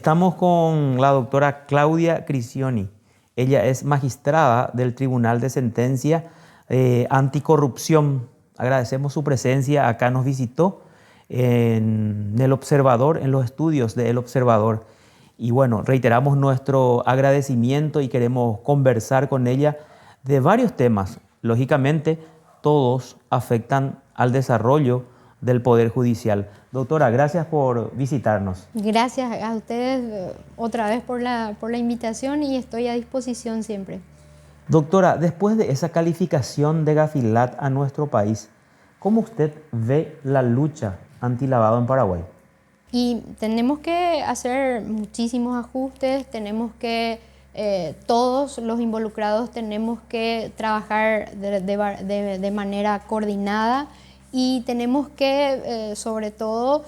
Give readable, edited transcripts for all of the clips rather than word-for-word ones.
Estamos con la doctora Claudia Crisioni. Ella es magistrada del Tribunal de Sentencia Anticorrupción. Agradecemos su presencia. Acá nos visitó en El Observador, en los estudios de El Observador. Y bueno, reiteramos nuestro agradecimiento y queremos conversar con ella de varios temas. Lógicamente, todos afectan al desarrollo del Poder Judicial. Doctora, gracias por visitarnos. Gracias a ustedes otra vez por la invitación y estoy a disposición siempre. Doctora, después de esa calificación de Gafilat a nuestro país, ¿cómo usted ve la lucha antilavado en Paraguay? Y tenemos que hacer muchísimos ajustes, tenemos que, todos los involucrados tenemos que trabajar de manera coordinada y tenemos que, sobre todo,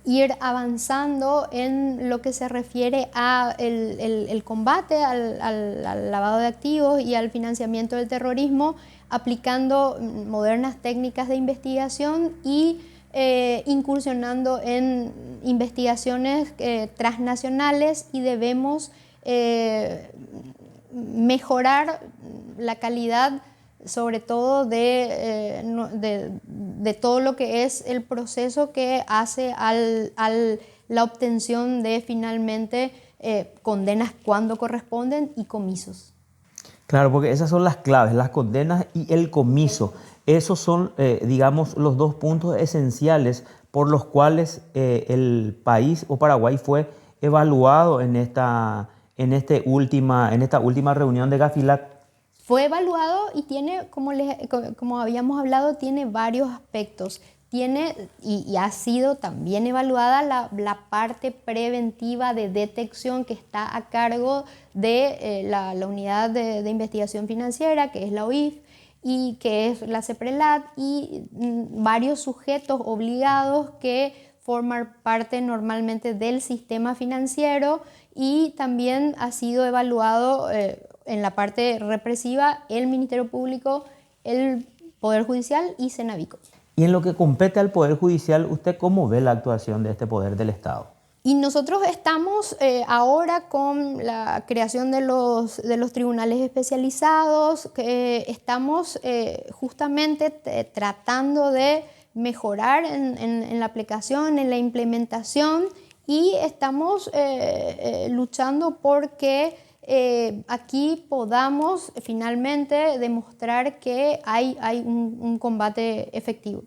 ir avanzando en lo que se refiere a el combate al lavado de activos y al financiamiento del terrorismo, aplicando modernas técnicas de investigación y incursionando en investigaciones transnacionales, y debemos mejorar la calidad, sobre todo de todo lo que es el proceso que hace la obtención de finalmente condenas cuando corresponden y comisos. Claro, porque esas son las claves, las condenas y el comiso. Esos son, digamos, los dos puntos esenciales por los cuales el país o Paraguay fue evaluado en esta última reunión de Gafilat. Fue evaluado y tiene, como habíamos hablado, tiene varios aspectos. Tiene y ha sido también evaluada la parte preventiva de detección que está a cargo de la unidad de investigación financiera, que es la UIF, y que es la CEPRELAT, y varios sujetos obligados que forman parte normalmente del sistema financiero, y también ha sido evaluado en la parte represiva el Ministerio Público, el Poder Judicial y Cenavico. Y en lo que compete al Poder Judicial, ¿usted cómo ve la actuación de este poder del Estado? Y nosotros estamos ahora con la creación de los tribunales especializados, estamos justamente tratando de mejorar en la aplicación, en la implementación, y estamos luchando porque aquí podamos finalmente demostrar que hay un combate efectivo.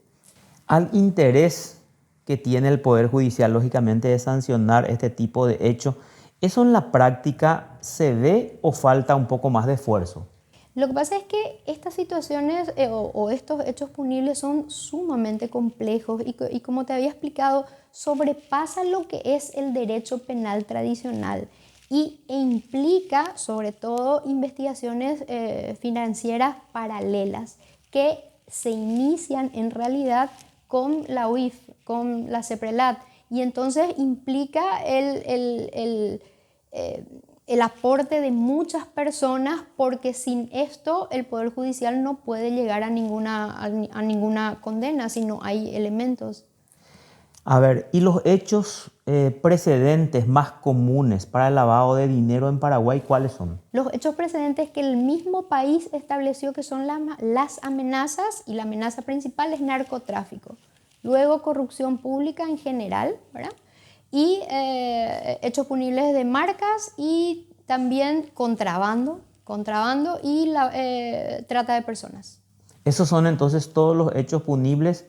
Al interés que tiene el Poder Judicial, lógicamente, de sancionar este tipo de hechos, ¿eso en la práctica se ve o falta un poco más de esfuerzo? Lo que pasa es que estas situaciones o estos hechos punibles son sumamente complejos y como te había explicado, sobrepasan lo que es el derecho penal tradicional e implica sobre todo investigaciones financieras paralelas que se inician en realidad con la UIF, con la CEPRELAT, y entonces implica el aporte de muchas personas, porque sin esto el Poder Judicial no puede llegar a ninguna condena si no hay elementos. A ver, ¿y los hechos precedentes más comunes para el lavado de dinero en Paraguay cuáles son? Los hechos precedentes que el mismo país estableció, que son las amenazas, y la amenaza principal es narcotráfico. Luego corrupción pública en general, ¿verdad? Y hechos punibles de marcas, y también contrabando y trata de personas. Esos son entonces todos los hechos punibles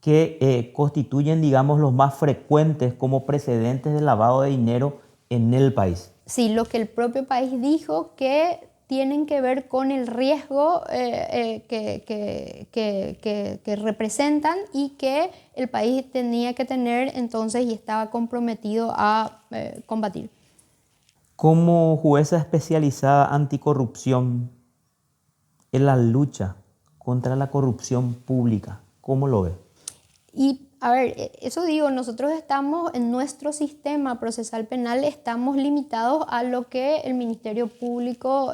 que constituyen, digamos, los más frecuentes como precedentes de lavado de dinero en el país. Sí, lo que el propio país dijo que tienen que ver con el riesgo que representan, y que el país tenía que tener entonces y estaba comprometido a combatir. Como jueza especializada anticorrupción en la lucha contra la corrupción pública, ¿cómo lo ve? Y a ver, eso digo, nosotros estamos en nuestro sistema procesal penal, estamos limitados a lo que el Ministerio Público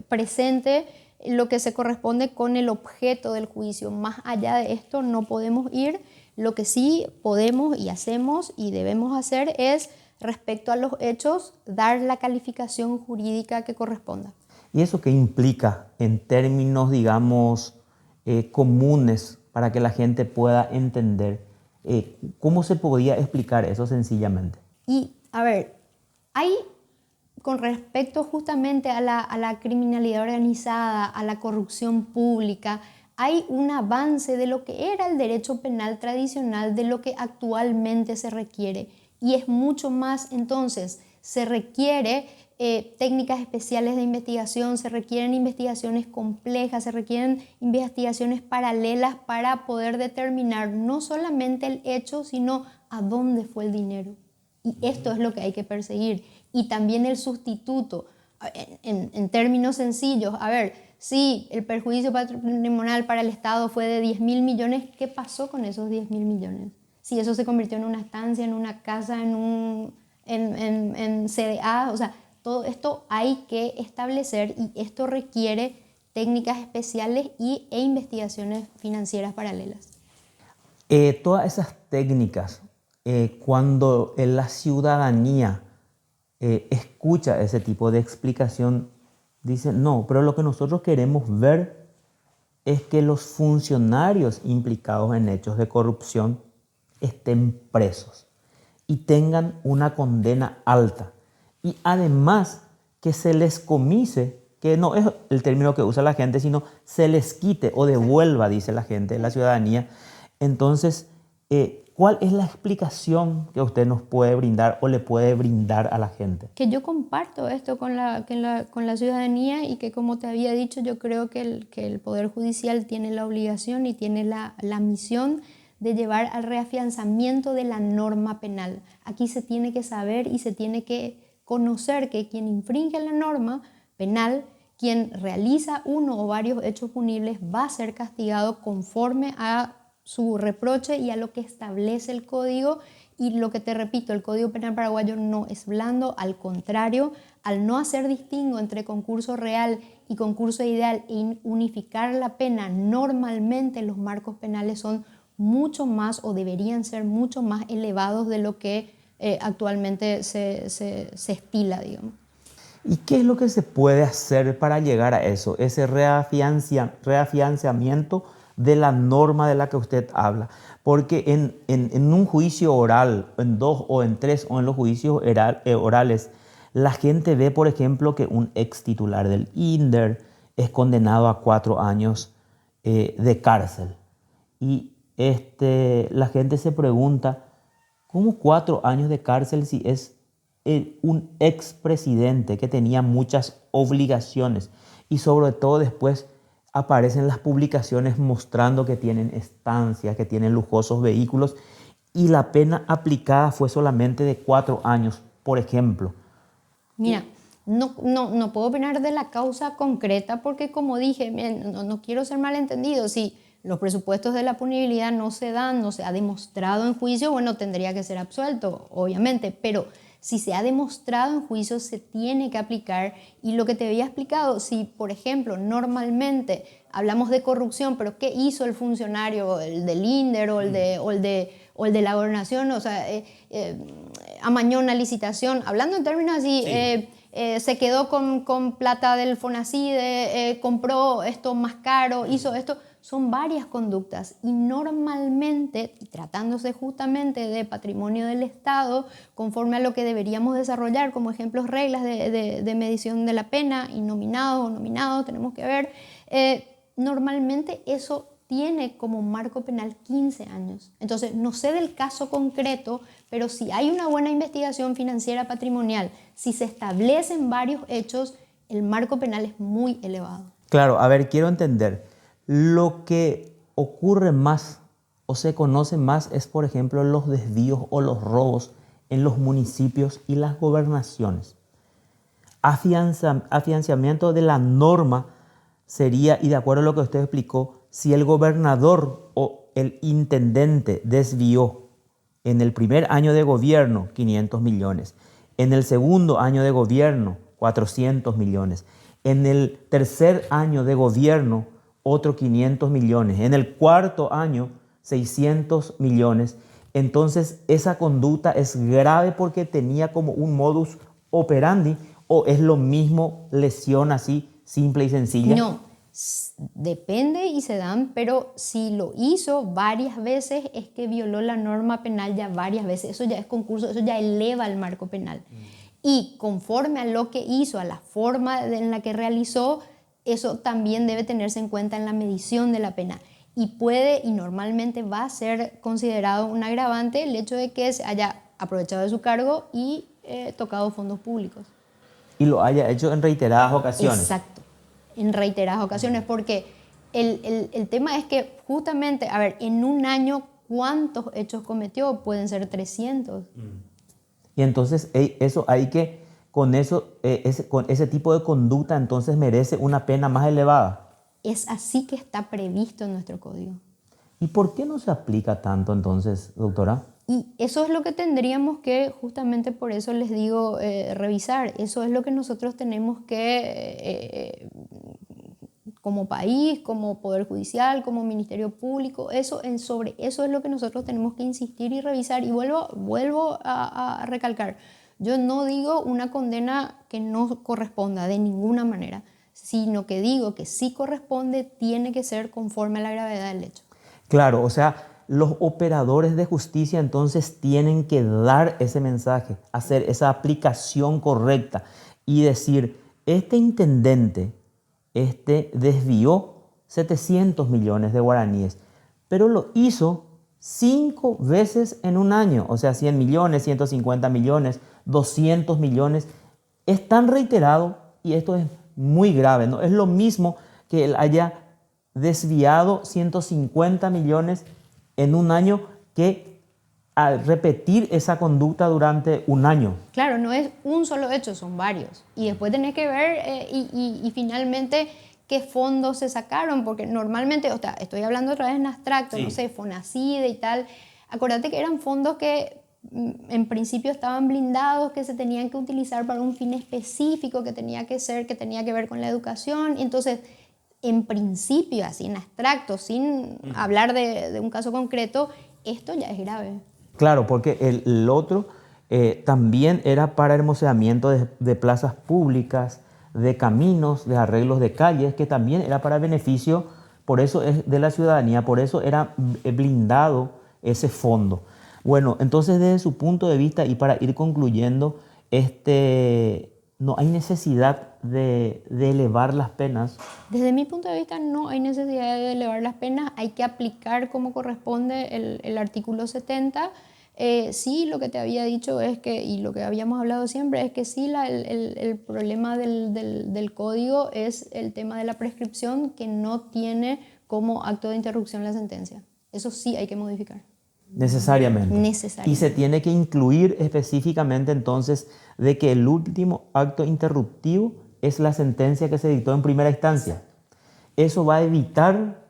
presente, lo que se corresponde con el objeto del juicio. Más allá de esto no podemos ir. Lo que sí podemos y hacemos y debemos hacer es respecto a los hechos, dar la calificación jurídica que corresponda. ¿Y eso qué implica en términos, digamos, comunes para que la gente pueda entender? ¿Cómo se podría explicar eso sencillamente? Y, a ver, hay, con respecto justamente a la criminalidad organizada, a la corrupción pública, hay un avance de lo que era el derecho penal tradicional, de lo que actualmente se requiere. Y es mucho más, entonces, se requiere técnicas especiales de investigación, se requieren investigaciones complejas, se requieren investigaciones paralelas para poder determinar no solamente el hecho, sino a dónde fue el dinero. Y esto es lo que hay que perseguir. Y también el sustituto, en términos sencillos, a ver, si el perjuicio patrimonial para el Estado fue de 10.000 millones, ¿qué pasó con esos 10.000 millones? Si eso se convirtió en una estancia, en una casa, en CDA, o sea, todo esto hay que establecer y esto requiere técnicas especiales e investigaciones financieras paralelas. Todas esas técnicas, cuando la ciudadanía escucha ese tipo de explicación, dice, no, pero lo que nosotros queremos ver es que los funcionarios implicados en hechos de corrupción estén presos y tengan una condena alta. Y además que se les comise, que no es el término que usa la gente, sino se les quite o devuelva, dice la gente, la ciudadanía. Entonces, ¿cuál es la explicación que usted nos puede brindar o le puede brindar a la gente? Que yo comparto esto con la ciudadanía y que, como te había dicho, yo creo que el Poder Judicial tiene la obligación y tiene la misión de llevar al reafianzamiento de la norma penal. Aquí se tiene que saber y se tiene que conocer que quien infringe la norma penal, quien realiza uno o varios hechos punibles, va a ser castigado conforme a su reproche y a lo que establece el código. Y lo que te repito, el Código Penal paraguayo no es blando, al contrario, al no hacer distingo entre concurso real y concurso ideal e unificar la pena, normalmente los marcos penales son mucho más o deberían ser mucho más elevados de lo que actualmente se estila, digamos. ¿Y qué es lo que se puede hacer para llegar a eso, ese reafianzamiento de la norma de la que usted habla? Porque en un juicio oral, en 2 o en 3 o en los juicios orales, la gente ve, por ejemplo, que un ex titular del INDER es condenado a 4 años de cárcel. Y la gente se pregunta, ¿cómo 4 años de cárcel si es un expresidente que tenía muchas obligaciones? Y sobre todo después aparecen las publicaciones mostrando que tienen estancias, que tienen lujosos vehículos, y la pena aplicada fue solamente de 4 años, por ejemplo. Mira, no puedo opinar de la causa concreta porque, como dije, no quiero ser malentendido. Si los presupuestos de la punibilidad no se dan, no se ha demostrado en juicio, bueno, tendría que ser absuelto, obviamente, pero si se ha demostrado en juicio, se tiene que aplicar. Y lo que te había explicado, si, por ejemplo, normalmente hablamos de corrupción, pero ¿qué hizo el funcionario, el del INDER o el de la gobernación? O sea, amañó una licitación, hablando en términos así, sí. Se quedó con plata del FONACIDE, compró esto más caro, hizo esto. Son varias conductas y normalmente, tratándose justamente de patrimonio del Estado, conforme a lo que deberíamos desarrollar como ejemplos, reglas de medición de la pena, innominados o nominados, tenemos que ver, normalmente eso tiene como marco penal 15 años. Entonces, no sé del caso concreto, pero si hay una buena investigación financiera patrimonial, si se establecen varios hechos, el marco penal es muy elevado. Claro, a ver, quiero entender. Lo que ocurre más o se conoce más es, por ejemplo, los desvíos o los robos en los municipios y las gobernaciones. Afianzamiento de la norma sería, y de acuerdo a lo que usted explicó, si el gobernador o el intendente desvió en el primer año de gobierno 500 millones, en el segundo año de gobierno 400 millones, en el tercer año de gobierno otros 500 millones, en el cuarto año 600 millones, entonces esa conducta es grave porque tenía como un modus operandi, o es lo mismo lesión así simple y sencilla. No, depende y se dan, pero si lo hizo varias veces es que violó la norma penal ya varias veces. Eso ya es concurso, eso ya eleva el marco penal. Y conforme a lo que hizo, a la forma en la que realizó, eso también debe tenerse en cuenta en la medición de la pena. Y puede y normalmente va a ser considerado un agravante el hecho de que se haya aprovechado de su cargo y tocado fondos públicos. Y lo haya hecho en reiteradas ocasiones. Exacto, en reiteradas ocasiones, porque el tema es que justamente, a ver, en un año, ¿cuántos hechos cometió? Pueden ser 300. Y entonces eso hay que, con ese tipo de conducta, entonces merece una pena más elevada. Es así que está previsto en nuestro código. ¿Y por qué no se aplica tanto entonces, doctora? Y eso es lo que tendríamos que, justamente por eso les digo, revisar. Eso es lo que nosotros tenemos que, como país, como Poder Judicial, como Ministerio Público, sobre eso es lo que nosotros tenemos que insistir y revisar. Y vuelvo a recalcar, yo no digo una condena que no corresponda de ninguna manera, sino que digo que si corresponde, tiene que ser conforme a la gravedad del hecho. Claro, o sea, los operadores de justicia entonces tienen que dar ese mensaje, hacer esa aplicación correcta y decir, este intendente desvió 700 millones de guaraníes, pero lo hizo 5 veces en un año, o sea, 100 millones, 150 millones, 200 millones. Es tan reiterado y esto es muy grave, ¿no? Es lo mismo que él haya desviado 150 millones en un año que al repetir esa conducta durante un año. Claro, no es un solo hecho, son varios. Y después tenés que ver y finalmente qué fondos se sacaron, porque normalmente, o sea, estoy hablando otra vez en abstracto, sí. No sé, Fonacide y tal. Acuérdate que eran fondos que en principio estaban blindados, que se tenían que utilizar para un fin específico, que tenía que ver con la educación. Y entonces, en principio, así en abstracto, sin hablar de un caso concreto, esto ya es grave. Claro, porque el otro también era para hermoseamiento de plazas públicas, de caminos, de arreglos de calles, que también era para beneficio, por eso es de la ciudadanía, por eso era blindado ese fondo. Bueno, entonces desde su punto de vista y para ir concluyendo, no hay necesidad de elevar las penas. Desde mi punto de vista no hay necesidad de elevar las penas, hay que aplicar como corresponde el artículo 70. Sí, lo que te había dicho es que, y lo que habíamos hablado siempre, es que sí, el problema del código es el tema de la prescripción, que no tiene como acto de interrupción la sentencia. Eso sí hay que modificar. Necesariamente. Necesariamente. Y se tiene que incluir específicamente entonces de que el último acto interruptivo es la sentencia que se dictó en primera instancia. Eso va a evitar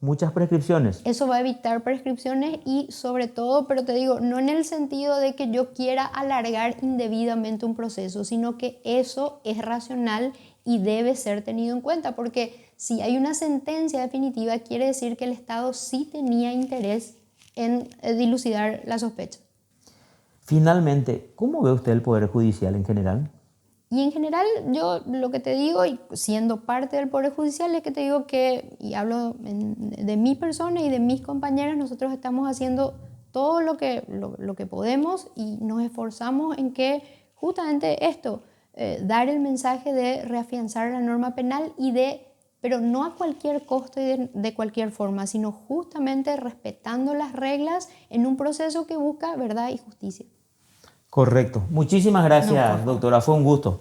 muchas prescripciones. Eso va a evitar prescripciones y sobre todo, pero te digo, no en el sentido de que yo quiera alargar indebidamente un proceso, sino que eso es racional y debe ser tenido en cuenta, porque si hay una sentencia definitiva, quiere decir que el Estado sí tenía interés en dilucidar la sospecha. Finalmente, ¿cómo ve usted el Poder Judicial en general? Y en general, yo lo que te digo, y siendo parte del Poder Judicial, es que te digo que, y hablo de mi persona y de mis compañeras, nosotros estamos haciendo todo lo que podemos y nos esforzamos en que justamente esto, dar el mensaje de reafianzar la norma penal pero no a cualquier costo y de cualquier forma, sino justamente respetando las reglas en un proceso que busca verdad y justicia. Correcto. Muchísimas gracias, doctora. Fue un gusto.